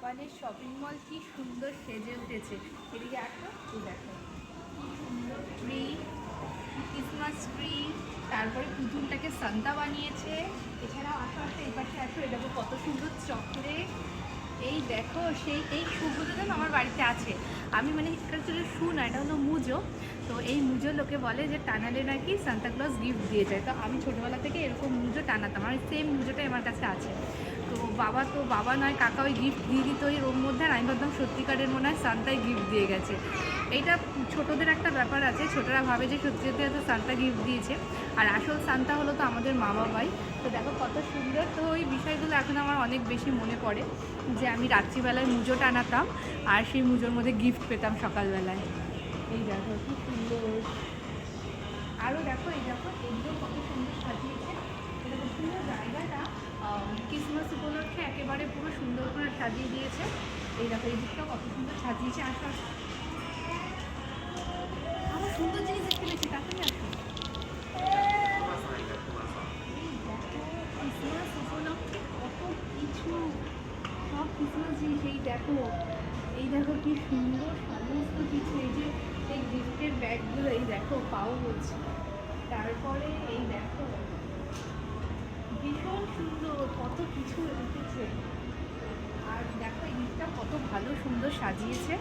জাপানের shopping mall কি সুন্দর সেজে উঠেছে। এদিকে একটা দেখো কি সুন্দর ট্রি, ক্রিসমাস ট্রি, তারপরে পুতুলটাকে সান্তা বানিয়েছে। এছাড়াও আশেপাশে এই পাশে আসো, এটা কত সুন্দর চকলেট। এই দেখো সেই এই শুগুলো যেন আমার বাড়িতে আছে। আমি মানে অ্যাকচুয়ালি শু না, এটা হলো মুজো। তো এই মুজো লোকে বলে যে টানালে নাকি সান্তাক্লজ গিফট দিয়ে যায়। তো আমি ছোটোবেলা থেকে এরকম মুজো টানাতাম, আর সেম মুজোটাই আমার কাছে আছে। তো বাবা নয় কাকা ওই গিফট দিয়ে দিত ওই ওর মধ্যে, আর আমি ভাবতাম সত্যিকারের মনে হয় সান্তাই গিফট দিয়ে গেছে। এইটা ছোটোদের একটা ব্যাপার আছে, ছোটরা ভাবে যে সত্যি সত্যি হয়তো সান্তা গিফট দিয়েছে, আর আসল সান্তা হলো তো আমাদের মা বাবাই। তো দেখো কত সুন্দর। তো ওই বিষয়গুলো এখন আমার অনেক বেশি মনে পড়ে, যে আমি রাত্রিবেলায় মুজো টানাতাম আর সেই মুজোর মধ্যে গিফট পেতাম সকালবেলায়। এই দেখো কি সুন্দর। আরও দেখো, এই দেখো এগুলো কত সুন্দর সাজিয়েছে। এটা পুরো জায়গাটা ক্রিসমাস উপলক্ষে একেবারে পুরো সুন্দর করে সাজিয়ে দিয়েছে। এই দেখো এই দিকটাও কত সুন্দর সাজিয়েছে। আসো আমার সুন্দর জিনিস দেখতে পেয়েছি, তাড়াতাড়ি আসো। এই দেখো ক্রিসমাস উপলক্ষে কত কিছু, সব ক্রিসমাস জিনিস। এই দেখো কি সুন্দর সমস্ত কিছু। এই যে এই গিফটের ব্যাগগুলো, এই দেখো পাউচ, তারপরে এই দেখো ভীষণ সুন্দর কত কিছু রেখেছে। আর দেখো এই দিকটা কত ভালো সুন্দর সাজিয়েছে।